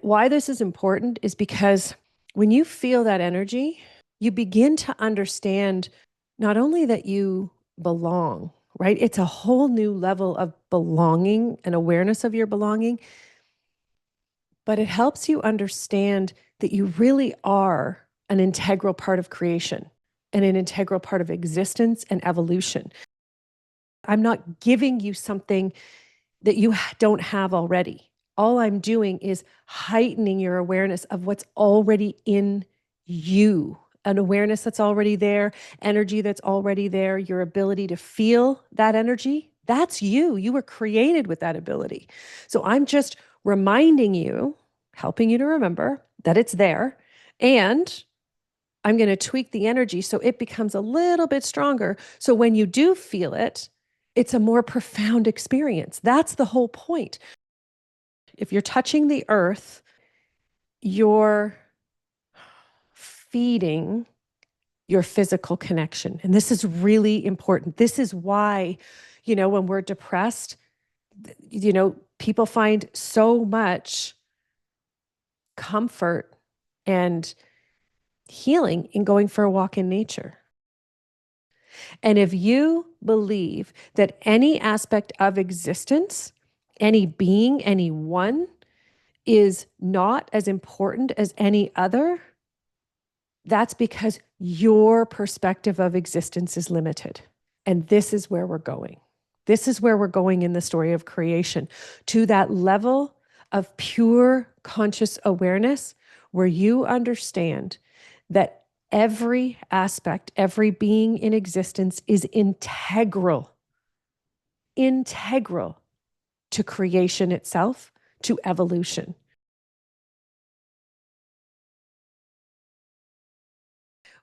why this is important is because when you feel that energy, you begin to understand not only that you belong, right? It's a whole new level of belonging and awareness of your belonging, but it helps you understand that you really are an integral part of creation and an integral part of existence and evolution. I'm not giving you something that you don't have already. All I'm doing is heightening your awareness of what's already in you, an awareness that's already there, energy that's already there, your ability to feel that energy. That's you. You were created with that ability. So I'm just reminding you, helping you to remember that it's there. And I'm going to tweak the energy so it becomes a little bit stronger. So when you do feel it, it's a more profound experience. That's the whole point. If you're touching the earth, you're feeding your physical connection. And this is really important. This is why, when we're depressed, people find so much comfort and healing in going for a walk in nature. And if you believe that any aspect of existence, any being, any one, is not as important as any other, that's because your perspective of existence is limited. And this is where we're going. This is where we're going in the story of creation, to that level of pure conscious awareness where you understand that every aspect, every being in existence is integral to creation itself, to evolution.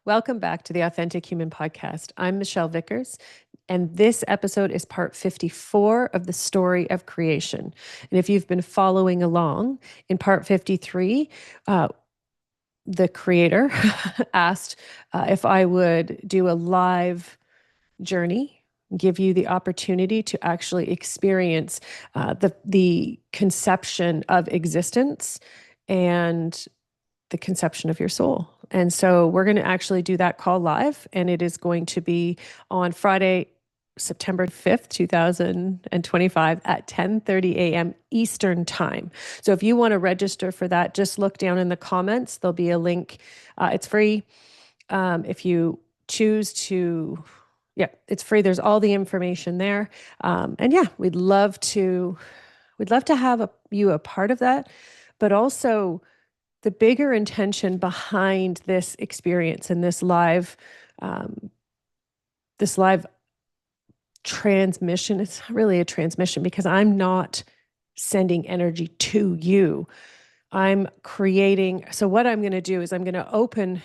Welcome back to the Authentic Human Podcast. I'm Michelle Vickers, and this episode is part 54 of the story of creation. And if you've been following along, in part 53, the creator asked if I would do a live journey, give you the opportunity to actually experience the conception of existence and the conception of your soul. And so we're going to actually do that call live, and it is going to be on Friday, September 5th, 2025 at 10:30 a.m. Eastern time. So if you want to register for that, just look down in the comments. There'll be a link. It's free. If you choose to, it's free. There's all the information there. And we'd love to have you a part of that, but also the bigger intention behind this experience and this live transmission. It's not really a transmission because I'm not sending energy to you. I'm creating. So what I'm going to do is I'm going to open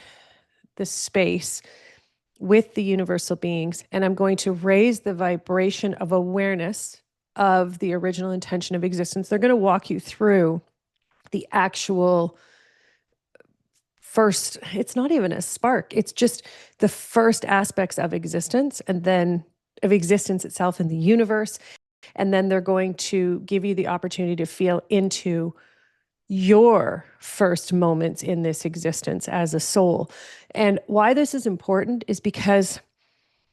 the space with the universal beings, and I'm going to raise the vibration of awareness of the original intention of existence. They're going to walk you through the actual first, it's not even a spark, it's just the first aspects of existence, and then of existence itself in the universe. And then they're going to give you the opportunity to feel into your first moments in this existence as a soul. And why this is important is because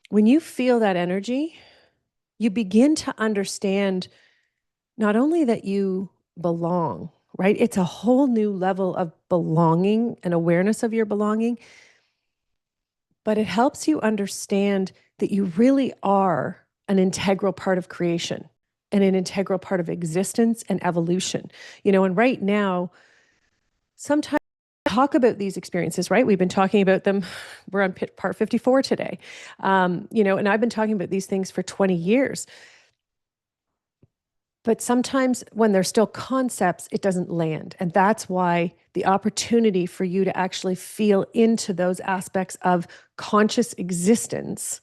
when you feel that energy, you begin to understand not only that you belong, right? It's a whole new level of belonging and awareness of your belonging, but it helps you understand that you really are an integral part of creation and an integral part of existence and evolution. And right now, sometimes we talk about these experiences, right? We've been talking about them. We're on part 54 today. And I've been talking about these things for 20 years. But sometimes when they're still concepts, it doesn't land. And that's why the opportunity for you to actually feel into those aspects of conscious existence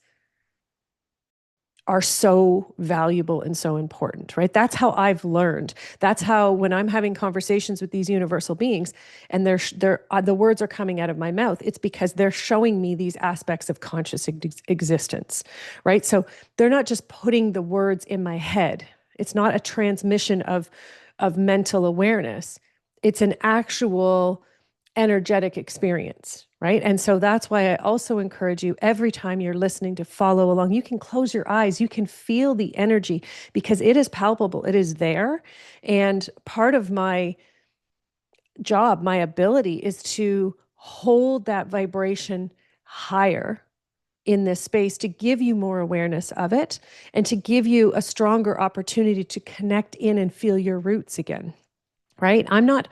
are so valuable and so important, right? That's how I've learned. That's how, when I'm having conversations with these universal beings and the words are coming out of my mouth, it's because they're showing me these aspects of conscious existence, right? So they're not just putting the words in my head. It's not a transmission of mental awareness. It's an actual energetic experience, right? And so that's why I also encourage you every time you're listening to follow along. You can close your eyes, you can feel the energy because it is palpable, it is there. And part of my job, my ability is to hold that vibration higher in this space to give you more awareness of it and to give you a stronger opportunity to connect in and feel your roots again, right? I'm not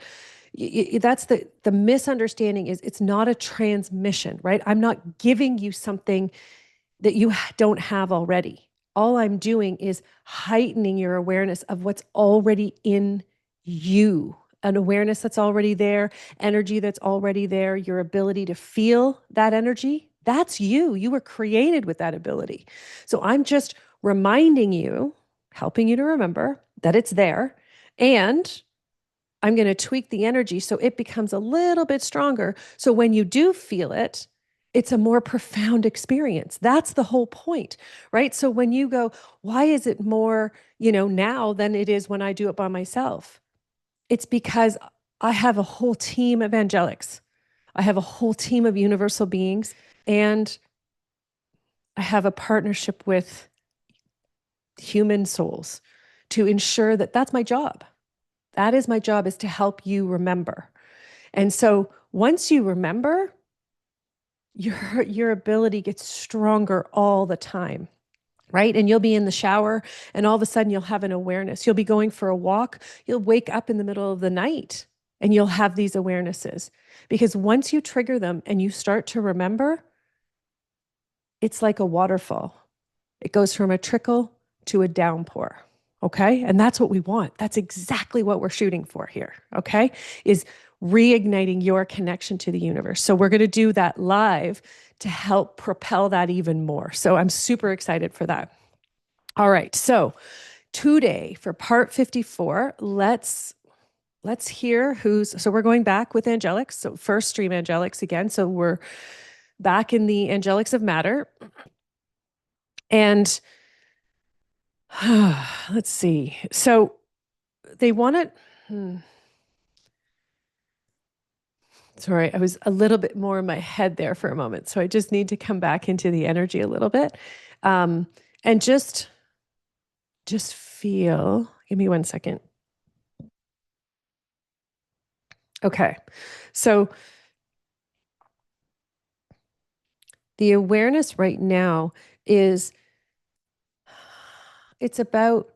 that's the misunderstanding is it's not a transmission, right? I'm not giving you something that you don't have already. All I'm doing is heightening your awareness of what's already in you, an awareness that's already there, energy that's already there, your ability to feel that energy. That's you. You were created with that ability. So I'm just reminding you, helping you to remember that it's there. And I'm going to tweak the energy so it becomes a little bit stronger. So when you do feel it, it's a more profound experience. That's the whole point, right? So when you go, why is it more, now than it is when I do it by myself? It's because I have a whole team of angelics. I have a whole team of universal beings, and I have a partnership with human souls to ensure that that's my job. That is my job, is to help you remember. And so once you remember, your ability gets stronger all the time, right? And you'll be in the shower and all of a sudden you'll have an awareness. You'll be going for a walk. You'll wake up in the middle of the night and you'll have these awarenesses. Because once you trigger them and you start to remember, it's like a waterfall. It goes from a trickle to a downpour. Okay. And that's what we want. That's exactly what we're shooting for here. Okay. Is reigniting your connection to the universe. So we're going to do that live to help propel that even more. So I'm super excited for that. All right. So today for part 54, let's hear so we're going back with angelics. So first stream angelics again. So we're back in the angelics of matter. And let's see. So they wanted, sorry, I was a little bit more in my head there for a moment. So I just need to come back into the energy a little bit. And just feel, give me 1 second. Okay. So the awareness right now is, it's about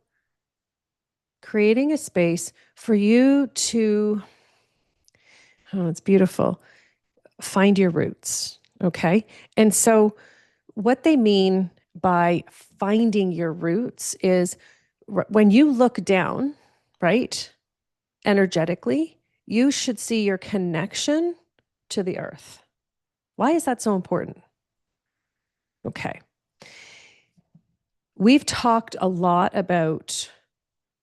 creating a space for you to, oh, it's beautiful, find your roots. Okay. And so what they mean by finding your roots is when you look down, right, energetically, you should see your connection to the earth. Why is that so important? Okay. We've talked a lot about,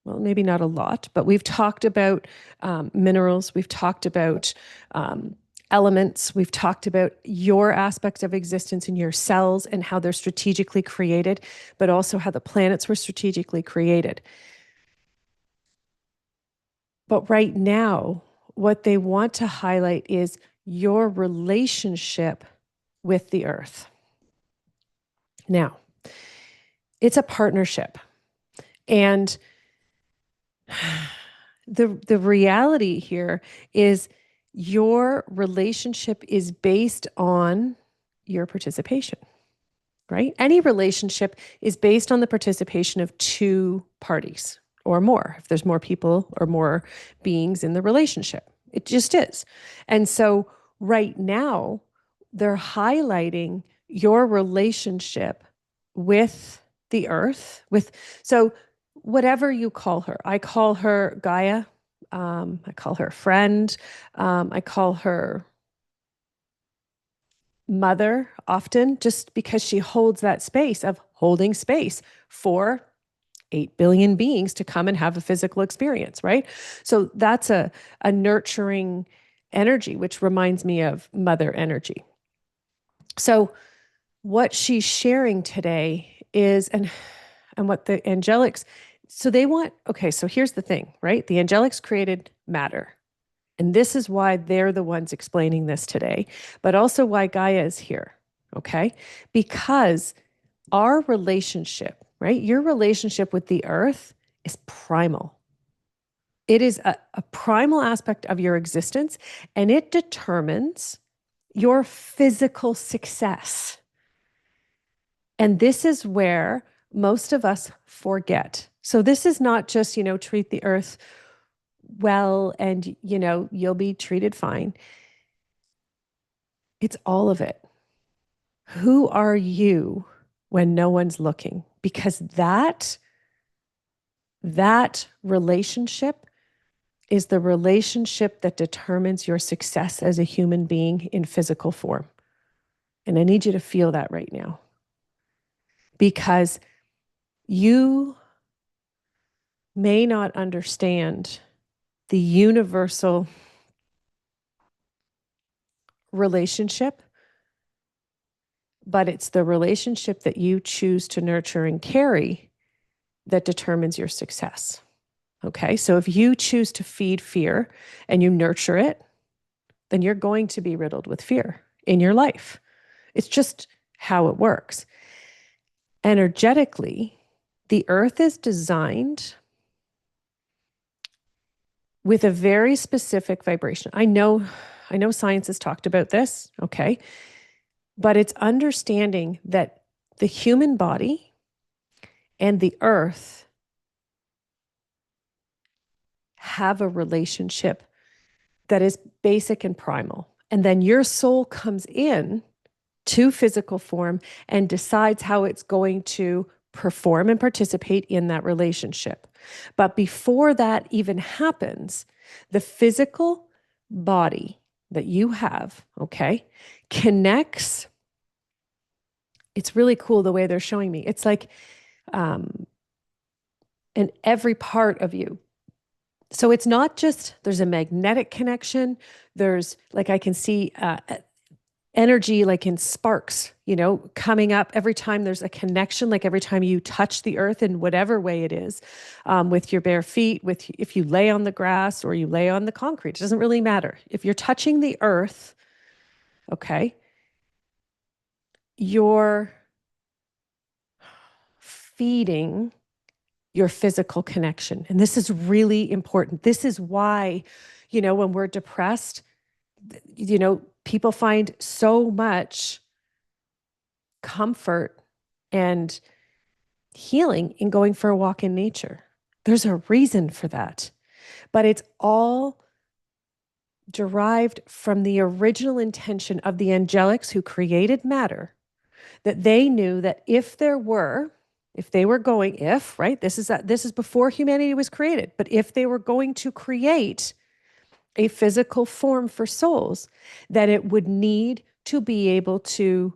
well, maybe not a lot, but we've talked about minerals. We've talked about elements. We've talked about your aspect of existence in your cells and how they're strategically created, but also how the planets were strategically created. But right now, what they want to highlight is your relationship with the earth. Now, it's a partnership. And the reality here is your relationship is based on your participation, right? Any relationship is based on the participation of two parties or more, if there's more people or more beings in the relationship. It just is. And so right now, they're highlighting your relationship with the earth, so whatever you call her, I call her Gaia, I call her friend, I call her mother often, just because she holds that space of holding space for 8 billion beings to come and have a physical experience, right? So that's a nurturing energy, which reminds me of mother energy. So what she's sharing today is, and what the angelics, so they want, okay, so here's the thing, right? The angelics created matter. And this is why they're the ones explaining this today, but also why Gaia is here. Okay. Because our relationship, right? Your relationship with the earth is primal. It is a primal aspect of your existence, and it determines your physical success. And this is where most of us forget. So this is not just, treat the earth well and, you'll be treated fine. It's all of it. Who are you when no one's looking? Because that relationship is the relationship that determines your success as a human being in physical form. And I need you to feel that right now. Because you may not understand the universal relationship, but it's the relationship that you choose to nurture and carry that determines your success. Okay, so if you choose to feed fear and you nurture it, then you're going to be riddled with fear in your life. It's just how it works. Energetically, the earth is designed with a very specific vibration. I know science has talked about this, okay? But it's understanding that the human body and the earth have a relationship that is basic and primal. And then your soul comes in to physical form and decides how it's going to perform and participate in that relationship. But before that even happens, the physical body that you have, okay, connects. It's really cool the way they're showing me. It's like in every part of you. So it's not just there's a magnetic connection. There's like I can see energy like in sparks, coming up every time there's a connection, like every time you touch the earth in whatever way it is, with your bare feet, if you lay on the grass or you lay on the concrete, it doesn't really matter. If you're touching the earth, okay, you're feeding your physical connection. And this is really important. This is why, when we're depressed, people find so much comfort and healing in going for a walk in nature. There's a reason for that, but it's all derived from the original intention of the angelics who created matter, that they knew that if they were right, this is before humanity was created, but if they were going to create a physical form for souls, that it would need to be able to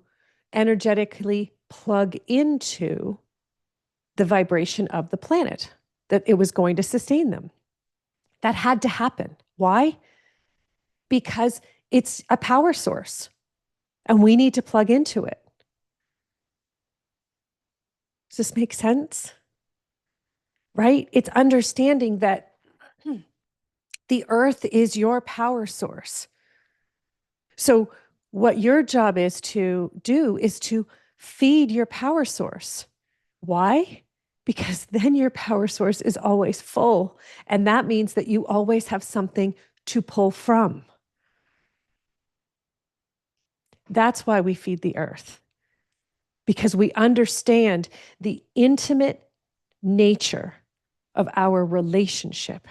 energetically plug into the vibration of the planet, that it was going to sustain them. That had to happen. Why? Because it's a power source and we need to plug into it. Does this make sense? Right? It's understanding that the earth is your power source. So what your job is to do is to feed your power source. Why? Because then your power source is always full. And that means that you always have something to pull from. That's why we feed the earth. Because we understand the intimate nature of our relationship.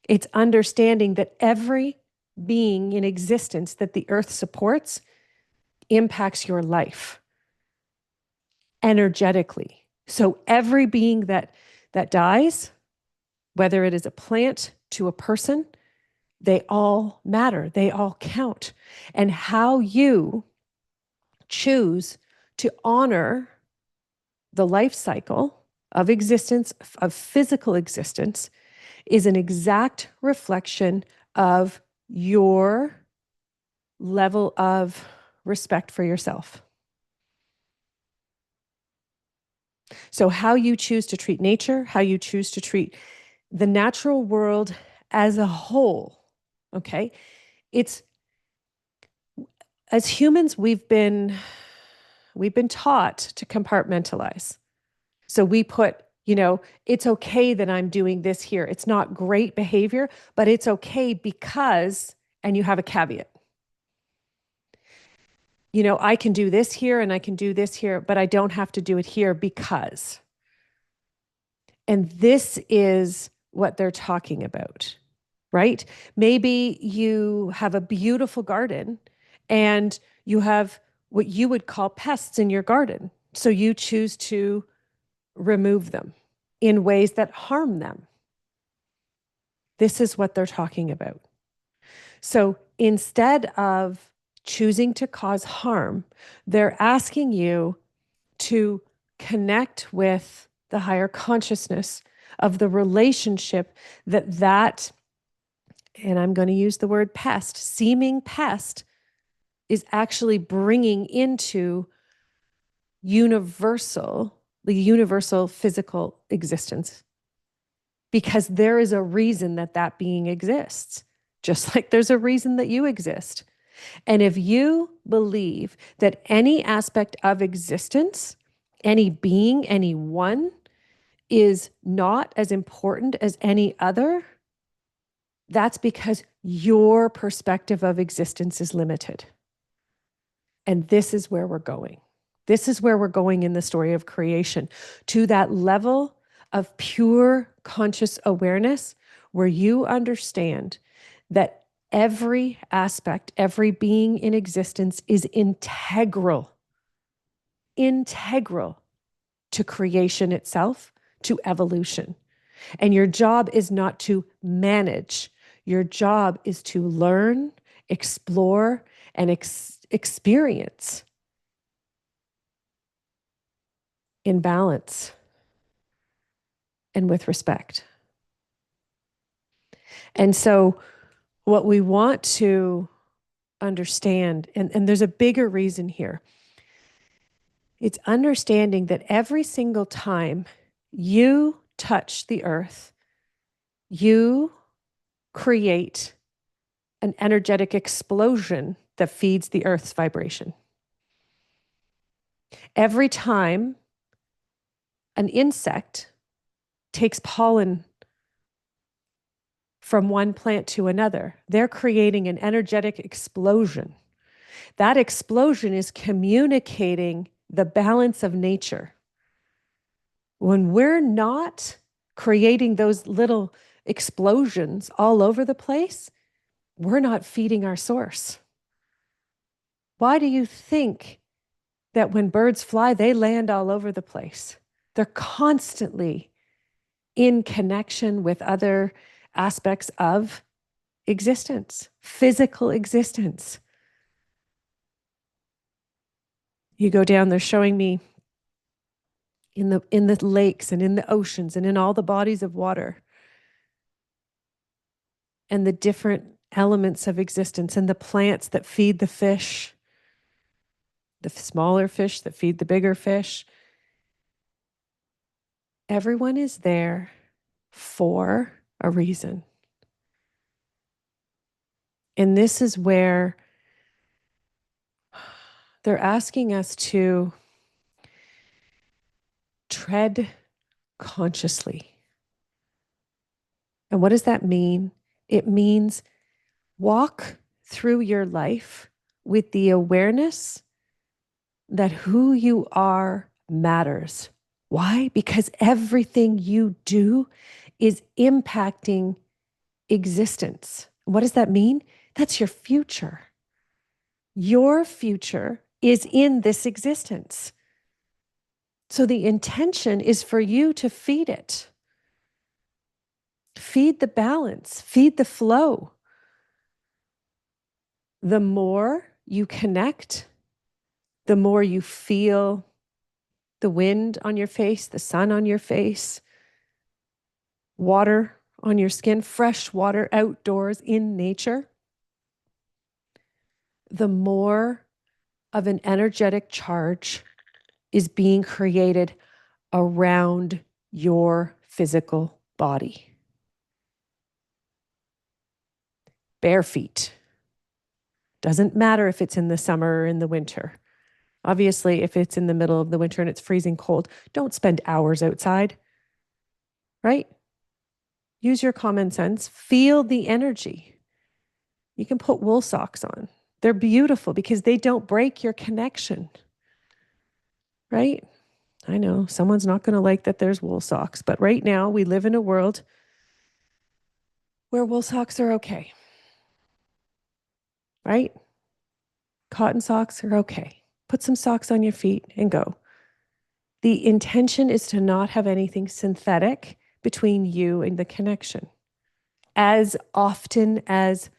It's understanding that every being in existence that the earth supports impacts your life energetically. So every being that dies, whether it is a plant to a person, they all matter. They all count. And how you choose to honor the life cycle of existence, of physical existence, is an exact reflection of your level of respect for yourself. So how you choose to treat nature, how you choose to treat the natural world as a whole, Okay. It's as humans, we've been taught to compartmentalize. So we put, it's okay that I'm doing this here. It's not great behavior, but it's okay because, and you have a caveat. I can do this here and I can do this here, but I don't have to do it here because. And this is what they're talking about, right? Maybe you have a beautiful garden and you have what you would call pests in your garden. So you choose to remove them in ways that harm them. This is what they're talking about. So instead of choosing to cause harm, they're asking you to connect with the higher consciousness of the relationship that, and I'm going to use the word pest, seeming pest, is actually bringing into the universal physical existence. Because there is a reason that being exists, just like there's a reason that you exist. And if you believe that any aspect of existence, any being, any one, is not as important as any other, that's because your perspective of existence is limited. And this is where we're going. This is where we're going in the story of creation, to that level of pure conscious awareness where you understand that every aspect, every being in existence is integral to creation itself, to evolution. And your job is not to manage. Your job is to learn, explore, and experience in balance and with respect. And so, what we want to understand, and there's a bigger reason here, it's understanding that every single time you touch the earth, you create an energetic explosion that feeds the earth's vibration. Every time an insect takes pollen from one plant to another, they're creating an energetic explosion. That explosion is communicating the balance of nature. When we're not creating those little explosions all over the place, we're not feeding our source. Why do you think that when birds fly, they land all over the place? They're constantly in connection with other aspects of existence, physical existence. You go down, they're showing me in the lakes and in the oceans and in all the bodies of water and the different elements of existence and the plants that feed the fish, the smaller fish that feed the bigger fish. Everyone is there for a reason. And this is where they're asking us to tread consciously. And what does that mean? It means walk through your life with the awareness that who you are matters. Why? Because everything you do is impacting existence. What does that mean? That's your future. Your future is in this existence. So the intention is for you to feed it. Feed the balance, feed the flow. The more you connect, the more you feel the wind on your face, the sun on your face, water on your skin, fresh water outdoors in nature, the more of an energetic charge is being created around your physical body. bare feet. Doesn't matter if it's in the summer or in the winter. Obviously, if it's in the middle of the winter and it's freezing cold, don't spend hours outside, right? Use your common sense. Feel the energy. You can put wool socks on. They're beautiful because they don't break your connection, right? I know someone's not going to like that there's wool socks, but right now we live in a world where wool socks are okay, right? Cotton socks are okay. Put some socks on your feet and go. The intention is to not have anything synthetic between you and the connection as often as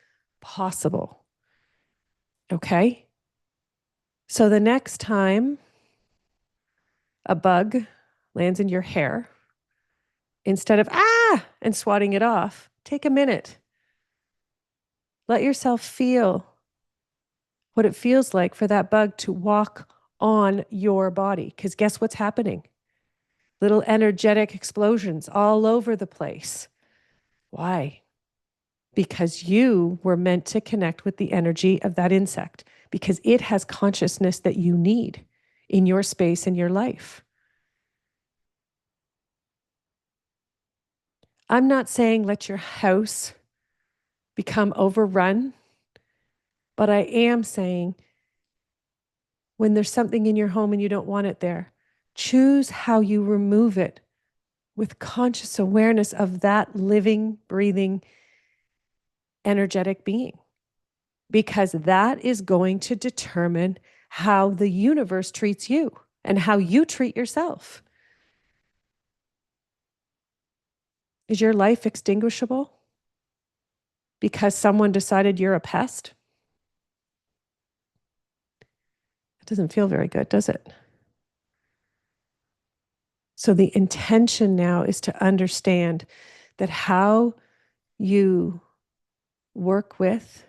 possible. Okay? So the next time a bug lands in your hair, instead of and swatting it off, take a minute. Let yourself feel what it feels like for that bug to walk on your body. Because guess what's happening? Little energetic explosions all over the place. Why? Because you were meant to connect with the energy of that insect, because it has consciousness that you need in your space in your life. I'm not saying let your house become overrun, but I am saying when there's something in your home and you don't want it there, choose how you remove it with conscious awareness of that living, breathing, energetic being, because that is going to determine how the universe treats you and how you treat yourself. Is your life extinguishable because someone decided you're a pest? It doesn't feel very good, does it? So the intention now is to understand that how you work with,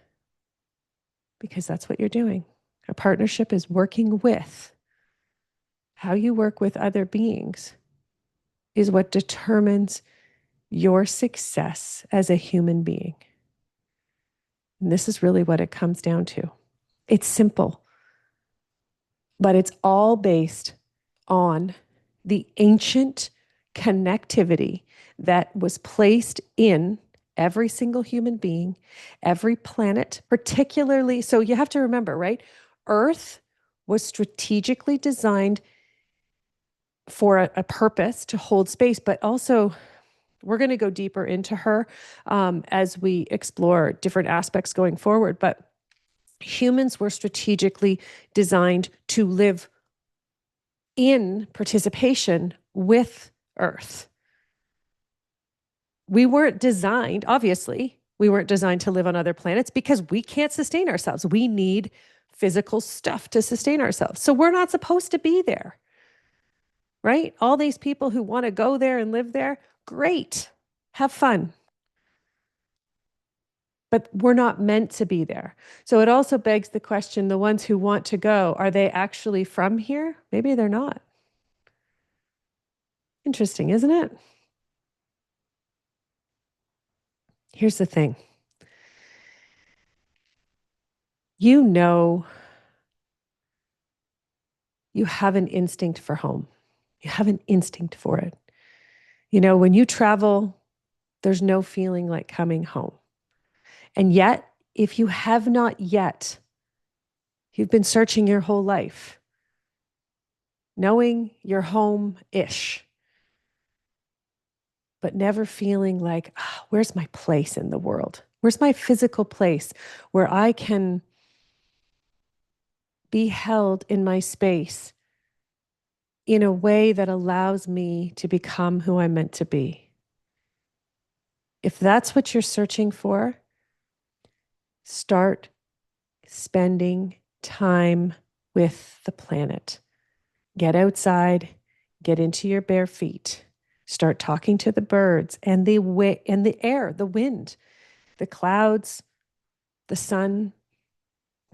because that's what you're doing. A partnership is working with. How you work with other beings is what determines your success as a human being. And this is really what it comes down to. It's simple, but it's all based on the ancient connectivity that was placed in every single human being, every planet, particularly. So you have to remember, right? Earth was strategically designed for a purpose to hold space, but also we're going to go deeper into her as we explore different aspects going forward. But humans were strategically designed to live in participation with Earth. We weren't designed, obviously, we weren't designed to live on other planets because we can't sustain ourselves. We need physical stuff to sustain ourselves. So we're not supposed to be there, right? All these people who want to go there and live there, great, have fun. But we're not meant to be there. So it also begs the question, the ones who want to go, are they actually from here? Maybe they're not. Interesting, isn't it? Here's the thing. You know, you have an instinct for home. You have an instinct for it. You know, when you travel, there's no feeling like coming home. And yet, if you have not yet, you've been searching your whole life, knowing you're home-ish, but never feeling like, where's my place in the world? Where's my physical place where I can be held in my space in a way that allows me to become who I'm meant to be? If that's what you're searching for, start spending time with the planet. Get outside, get into your bare feet, start talking to the birds and the air, the wind, the clouds, the sun,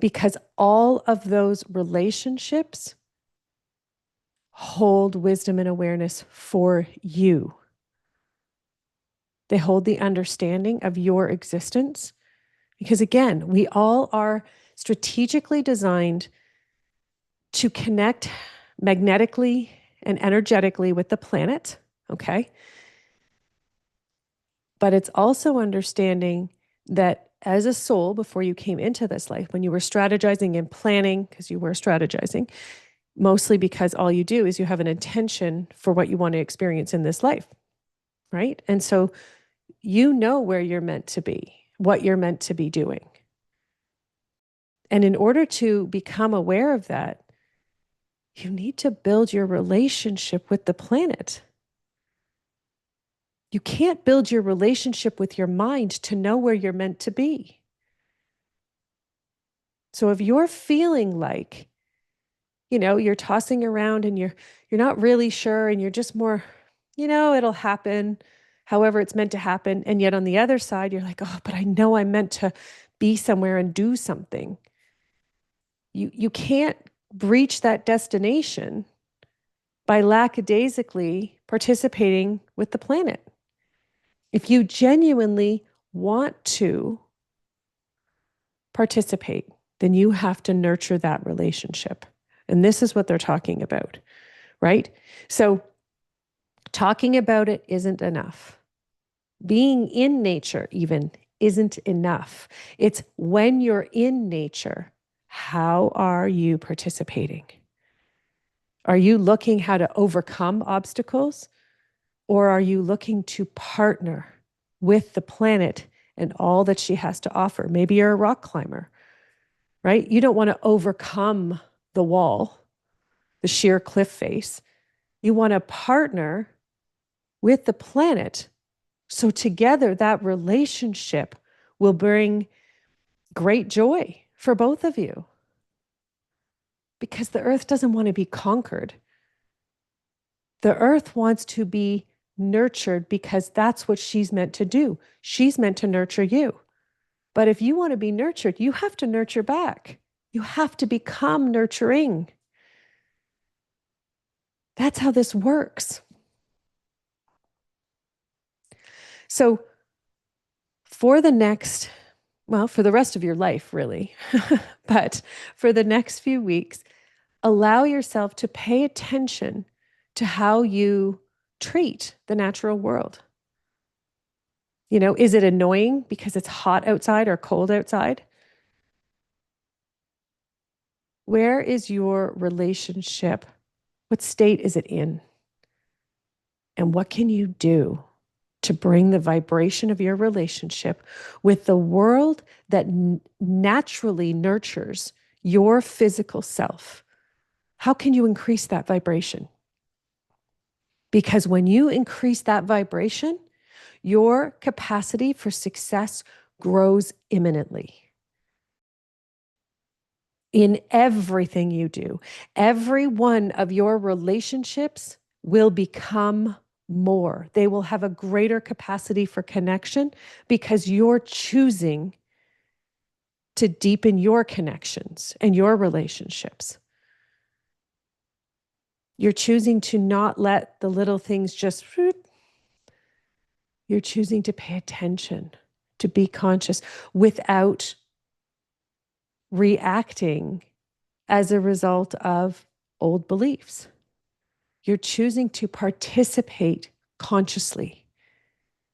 because all of those relationships hold wisdom and awareness for you. They hold the understanding of your existence Because again, we all are strategically designed to connect magnetically and energetically with the planet, okay? But it's also understanding that as a soul, before you came into this life, when you were strategizing and planning, because you were strategizing, mostly because all you do is you have an intention for what you want to experience in this life, right? And so you know where you're meant to be, what you're meant to be doing. And in order to become aware of that, you need to build your relationship with the planet. You can't build your relationship with your mind to know where you're meant to be. So if you're feeling like, you're tossing around and you're not really sure and you're just more, it'll happen however it's meant to happen. And yet on the other side, you're like, oh, but I know I'm meant to be somewhere and do something. You can't reach that destination by lackadaisically participating with the planet. If you genuinely want to participate, then you have to nurture that relationship. And this is what they're talking about, right? So talking about it isn't enough. Being in nature even isn't enough. It's when you're in nature, how are you participating? Are you looking how to overcome obstacles? Or are you looking to partner with the planet and all that she has to offer? Maybe you're a rock climber, right? You don't want to overcome the wall, the sheer cliff face. You want to partner with the planet. So together, that relationship will bring great joy for both of you. Because the earth doesn't want to be conquered. The earth wants to be nurtured because that's what she's meant to do. She's meant to nurture you. But if you want to be nurtured, you have to nurture back. You have to become nurturing. That's how this works. So for the rest of your life, really, but for the next few weeks, allow yourself to pay attention to how you treat the natural world. Is it annoying because it's hot outside or cold outside? Where is your relationship? What state is it in? And what can you do to bring the vibration of your relationship with the world that naturally nurtures your physical self? How can you increase that vibration? Because when you increase that vibration, your capacity for success grows imminently. In everything you do, every one of your relationships will become more. They will have a greater capacity for connection because you're choosing to deepen your connections and your relationships. You're choosing to not let the little things just, you're choosing to pay attention, to be conscious without reacting as a result of old beliefs. You're choosing to participate consciously,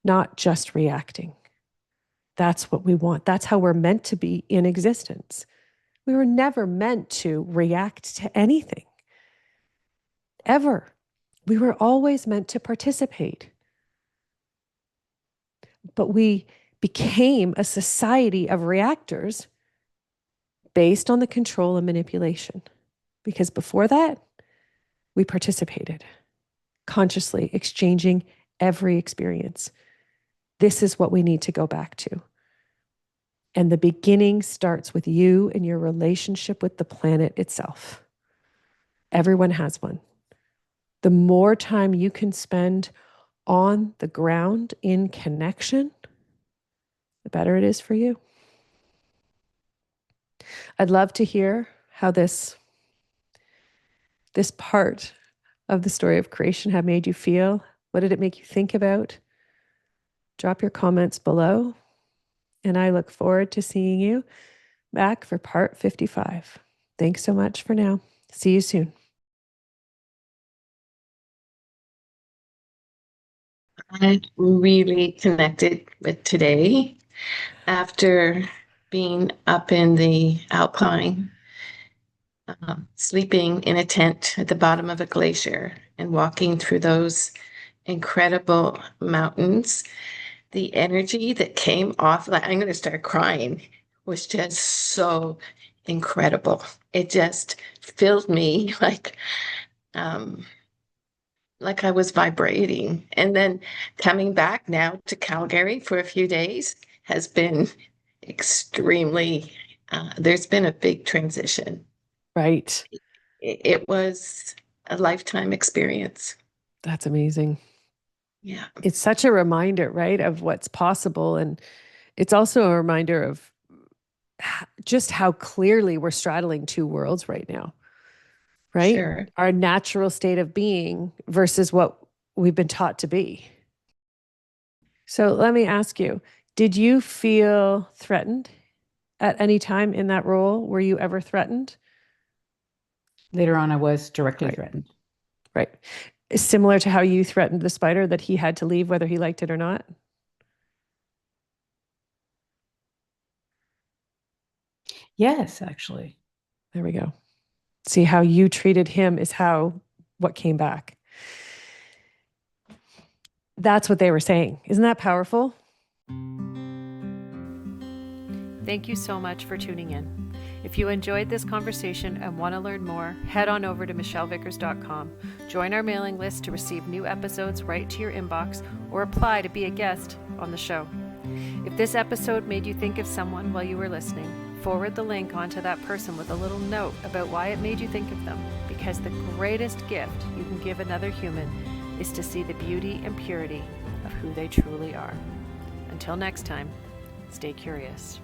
not just reacting. That's what we want. That's how we're meant to be in existence. We were never meant to react to anything, ever. We were always meant to participate. But we became a society of reactors based on the control and manipulation. Because before that, we participated consciously, exchanging every experience. This is what we need to go back to. And the beginning starts with you and your relationship with the planet itself. Everyone has one. The more time you can spend on the ground in connection, the better it is for you. I'd love to hear how this part of the story of creation have made you feel. What did it make you think about? Drop your comments below. And I look forward to seeing you back for part 55. Thanks so much for now. See you soon. I really connected with today after being up in the Alpine, sleeping in a tent at the bottom of a glacier and walking through those incredible mountains. The energy that came off, like I'm going to start crying, was just so incredible. It just filled me um, like I was vibrating. And then coming back now to Calgary for a few days has been extremely, there's been a big transition. Right. It was a lifetime experience. That's amazing. Yeah, It's such a reminder, right, of what's possible. And it's also a reminder of just how clearly we're straddling two worlds right now, right? sure. Our natural state of being versus what we've been taught to be. So let me ask you, did you feel threatened at any time in that role? Were you ever threatened? Later on, I was directly Right, threatened. right. Similar to how you threatened the spider that he had to leave whether he liked it or not? Yes, actually. There we go. See, how you treated him is how what came back. That's what they were saying. Isn't that powerful? Thank you so much for tuning in. If you enjoyed this conversation and want to learn more, head on over to michellevickers.com. Join our mailing list to receive new episodes right to your inbox or apply to be a guest on the show. If this episode made you think of someone while you were listening, forward the link onto that person with a little note about why it made you think of them, because the greatest gift you can give another human is to see the beauty and purity of who they truly are. Until next time, stay curious.